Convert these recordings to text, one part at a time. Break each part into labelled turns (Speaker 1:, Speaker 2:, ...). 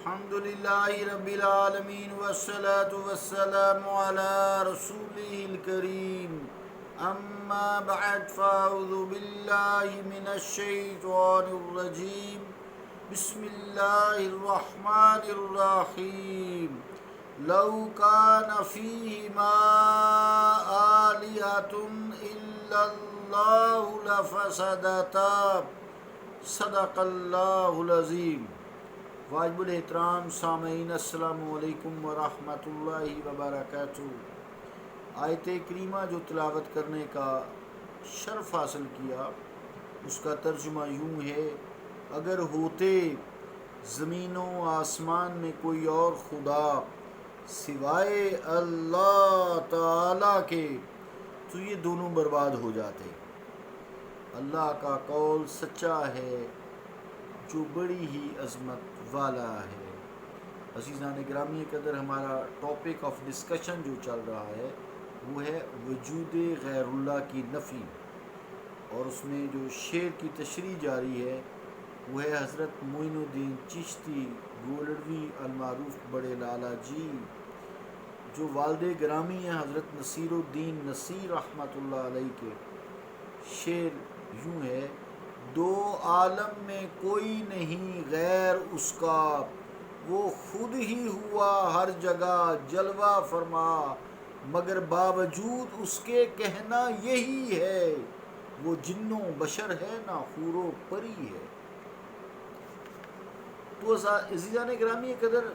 Speaker 1: الحمد لله رب العالمين والصلاة والسلام على رسوله الكريم أما بعد فأعوذ بالله من الشيطان الرجيم بسم الله الرحمن الرحيم لو كان فيهما آلهة إلا الله لفسدتا صدق اللہ العظیم۔ واجب الاحترام سامعین، السلام علیکم ورحمۃ اللہ وبرکاتہ۔ آیت کریمہ جو تلاوت کرنے کا شرف حاصل کیا، اس کا ترجمہ یوں ہے: اگر ہوتے زمین و آسمان میں کوئی اور خدا سوائے اللہ تعالیٰ کے تو یہ دونوں برباد ہو جاتے۔ اللہ کا قول سچا ہے جو بڑی ہی عظمت والا ہے۔ عزیزان گرامی قدر، ہمارا ٹاپک آف ڈسکشن جو چل رہا ہے وہ ہے وجود غیر اللہ کی نفی، اور اس میں جو شعر کی تشریح جاری ہے وہ ہے حضرت معین الدین چشتی گولڑوی المعروف بڑے لالا جی، جو والد گرامی ہیں حضرت نصیر الدین نصیر رحمۃ اللہ علیہ کے۔ شعر یوں ہے: دو عالم میں کوئی نہیں غیر اس کا، وہ خود ہی ہوا ہر جگہ جلوہ فرما، مگر باوجود اس کے کہنا یہی ہے، وہ جن و بشر ہے نہ حور و پری ہے۔ تو عزیزان گرامی قدر،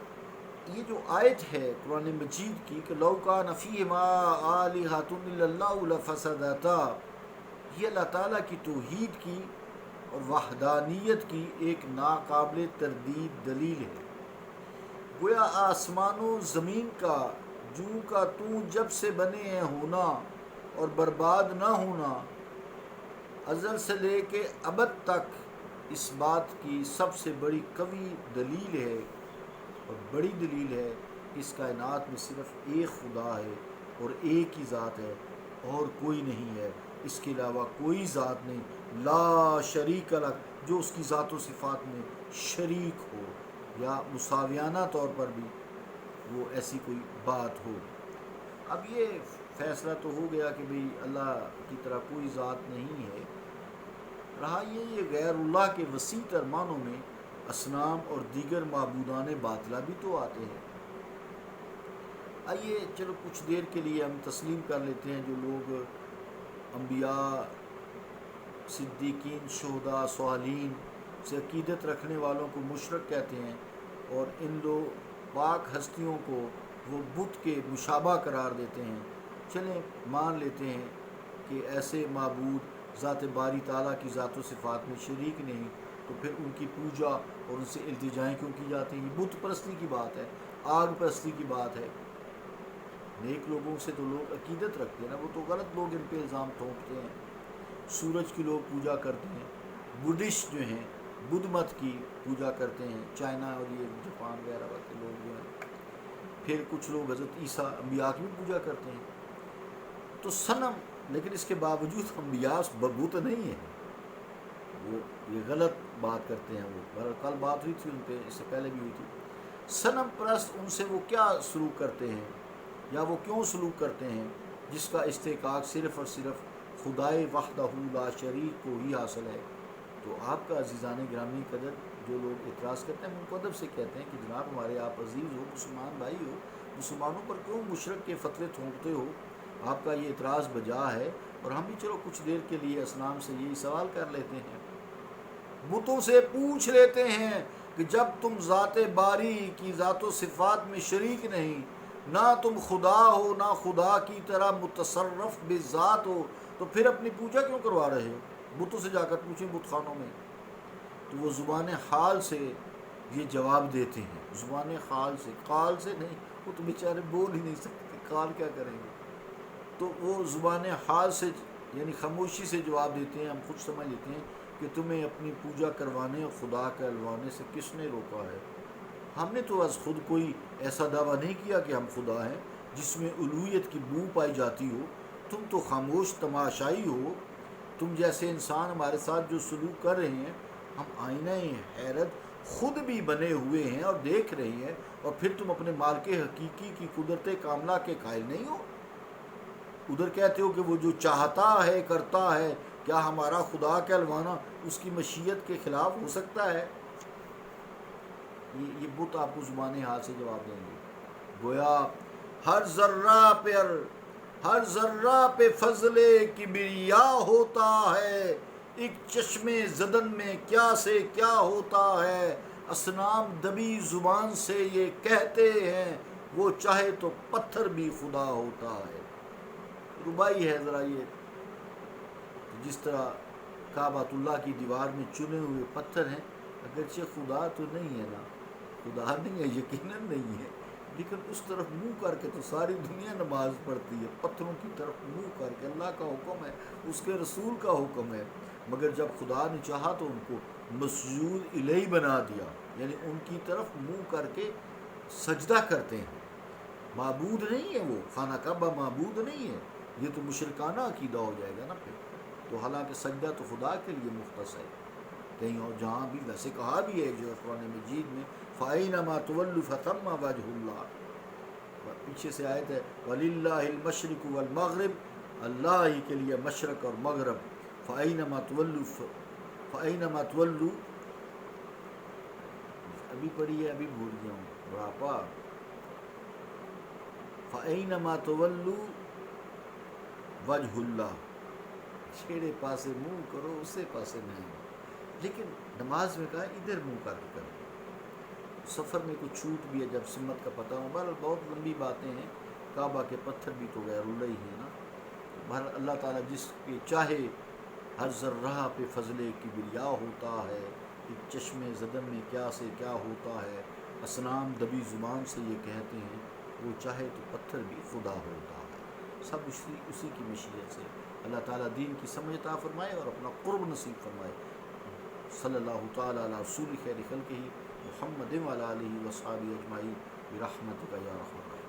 Speaker 1: یہ جو آیت ہے قرآن مجید کی کہ لو کان فیہما آلہۃ الا اللہ لفسدتا، یہ اللہ تعالیٰ کی توحید کی اور وحدانیت کی ایک ناقابل تردید دلیل ہے۔ گویا آسمان و زمین کا جوں کا توں جب سے بنے ہیں ہونا اور برباد نہ ہونا، ازل سے لے کے ابد تک، اس بات کی سب سے بڑی قوی دلیل ہے اور بڑی دلیل ہے کہ اس کائنات میں صرف ایک خدا ہے اور ایک ہی ذات ہے اور کوئی نہیں ہے، اس کے علاوہ کوئی ذات نہیں، لا شریک لک، جو اس کی ذات و صفات میں شریک ہو یا مساویانہ طور پر بھی وہ ایسی کوئی بات ہو۔ اب یہ فیصلہ تو ہو گیا کہ بھئی اللہ کی طرح کوئی ذات نہیں ہے، رہا یہ غیر اللہ کے وسیع تر معنوں میں اصنام اور دیگر معبودان باطلہ بھی تو آتے ہیں۔ آئیے چلو کچھ دیر کے لیے ہم تسلیم کر لیتے ہیں جو لوگ انبیاء، صدیقین، شہداء، صالحین سے عقیدت رکھنے والوں کو مشرک کہتے ہیں، اور ان دو پاک ہستیوں کو وہ بت کے مشابہ قرار دیتے ہیں، چلیں مان لیتے ہیں کہ ایسے معبود ذات باری تعالیٰ کی ذات و صفات میں شریک نہیں، تو پھر ان کی پوجا اور ان سے التجائیں کیوں کی جاتی ہیں؟ یہ بت پرستی کی بات ہے، آگ پرستی کی بات ہے۔ نیک لوگوں سے تو لوگ عقیدت رکھتے ہیں نا، وہ تو غلط لوگ ان پہ الزام ٹھونکتے ہیں۔ سورج کی لوگ پوجا کرتے ہیں، بدھسٹ جو ہیں بدھ مت کی پوجا کرتے ہیں، چائنا اور یہ جاپان وغیرہ کے لوگ جو ہیں۔ پھر کچھ لوگ حضرت عیسیٰ انبیاء کی بھی پوجا کرتے ہیں۔ تو صنم، لیکن اس کے باوجود انبیاء بت نہیں ہیں، وہ یہ غلط بات کرتے ہیں۔ وہ کل بات ہوئی تھی ان پہ، اس سے پہلے بھی ہوئی تھی۔ صنم پرست ان سے وہ کیا سلوک کرتے ہیں یا وہ کیوں سلوک کرتے ہیں جس کا استحقاق صرف اور صرف خدائے وحدہ لا شریک کو ہی حاصل ہے؟ تو آپ کا عزیزان گرامی قدر جو لوگ اعتراض کرتے ہیں ہم ان کو ادب سے کہتے ہیں کہ جناب ہمارے آپ عزیز ہو، مسلمان بھائی ہو، مسلمانوں پر کیوں مشرک کے فتوے تھونکتے ہو؟ آپ کا یہ اعتراض بجا ہے، اور ہم بھی چلو کچھ دیر کے لیے اسلام سے یہی سوال کر لیتے ہیں، بتوں سے پوچھ لیتے ہیں کہ جب تم ذات باری کی ذات و صفات میں شریک نہیں، نہ تم خدا ہو نہ خدا کی طرح متصرف بذات ہو، تو پھر اپنی پوجا کیوں کروا رہے ہو؟ بتوں سے جا کر پوچھیں بت خانوں میں، تو وہ زبان حال سے یہ جواب دیتے ہیں، زبان حال سے، قال سے نہیں، وہ تو بیچارے بول ہی نہیں سکتے، قال کیا کریں گے؟ تو وہ زبان حال سے یعنی خاموشی سے جواب دیتے ہیں، ہم خود سمجھ لیتے ہیں کہ تمہیں اپنی پوجا کروانے اور خدا کہلوانے سے کس نے روکا ہے؟ ہم نے تو از خود کوئی ایسا دعویٰ نہیں کیا کہ ہم خدا ہیں جس میں الوہیت کی بو پائی جاتی ہو۔ تم تو خاموش تماشائی ہو، تم جیسے انسان ہمارے ساتھ جو سلوک کر رہے ہیں، ہم آئینہ حیرت خود بھی بنے ہوئے ہیں اور دیکھ رہی ہیں، اور پھر تم اپنے مالک حقیقی کی قدرت کاملہ کے قائل نہیں ہو؟ ادھر کہتے ہو کہ وہ جو چاہتا ہے کرتا ہے، کیا ہمارا خدا کہلوانا اس کی مشیت کے خلاف ہو سکتا ہے؟ یہ بت آپ کو زبان حال سے جواب دیں گے. گویا ہر ذرہ پہ فضل کبریا ہوتا ہے، ایک چشم زدن میں کیا سے کیا ہوتا ہے، اصنام دبی زبان سے یہ کہتے ہیں، وہ چاہے تو پتھر بھی خدا ہوتا ہے. ربائی ہے ذرا یہ. جس طرح کعبۃ اللہ کی دیوار میں چنے ہوئے پتھر ہیں، اگرچہ خدا تو نہیں ہے نا، خدا نہیں ہے، یقیناً نہیں ہے، لیکن اس طرف منہ کر کے تو ساری دنیا نماز پڑھتی ہے، پتھروں کی طرف منہ کر کے. اللہ کا حکم ہے، اس کے رسول کا حکم ہے، مگر جب خدا نے چاہا تو ان کو مسجود الیہ بنا دیا، یعنی ان کی طرف منہ کر کے سجدہ کرتے ہیں. معبود نہیں ہے وہ، خانہ کعبہ معبود نہیں ہے، یہ تو مشرکانہ عقیدہ ہو جائے گا نا پھر. تو حالانکہ سجدہ تو خدا کے لیے مختص ہے. کہیں اور جہاں بھی ویسے کہا بھی ہے جو قرآن مجید میں فَأَيْنَمَا تُوَلُّوا فَثَمَّ وَجْهُ اللَّهِ، پیچھے سے آیت ہے وَلِلَّهِ الْمَشْرِقُ وَالْمَغْرِبُ، اللہ ہی کے لیے مشرق اور مغرب. فَأَيْنَمَا تُوَلُّوا ابھی پڑھی ہے، ابھی بھول گیا ہوں بڑھاپا. فَأَيْنَمَا تُوَلُّوا وَجْهُ اللَّهِ، چھیڑے پاسے منہ کرو اسے پاسے نہیں. لیکن نماز میں کہا ادھر منہ کر کے کرو. سفر میں کچھ چھوٹ بھی ہے جب سمت کا پتہ ہو. بہرحال بہت لمبی باتیں ہیں. کعبہ کے پتھر بھی تو غیر اللہ ہی ہیں نا. بہرحال اللہ تعالیٰ جس کے چاہے ہر ذرہ پہ فضل کبریا ہوتا ہے، ایک چشم زدن میں کیا سے کیا ہوتا ہے، اصنام دبی زبان سے یہ کہتے ہیں، وہ چاہے تو پتھر بھی خدا ہوتا ہے. سب اسی کی مشیت سے. اللہ تعالیٰ دین کی سمجھ عطا فرمائے اور اپنا قرب نصیب فرمائے. صلی اللہ تعالیٰ علی رسول خیر خلقہ محمد وعلی آلہ وصحبہ اجمعین برحمتک یا ارحم الراحمین.